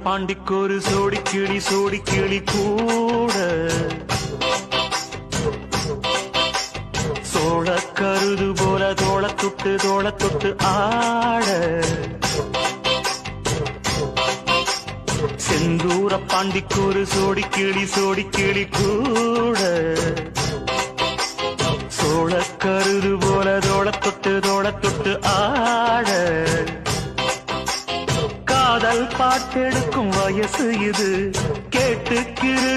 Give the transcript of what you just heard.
பாண்டிக்கு ஒரு சோடி கிளி கூட சோழ கருது போல தோள தொட்டு ஆட செந்தூர பாண்டிக்கு ஒரு சோடி கிளி கூட சோழ கருது போல தோள தொட்டு ஆட காதல் பாட்டெடுக்கும் வயசு இது கேட்டு கிரு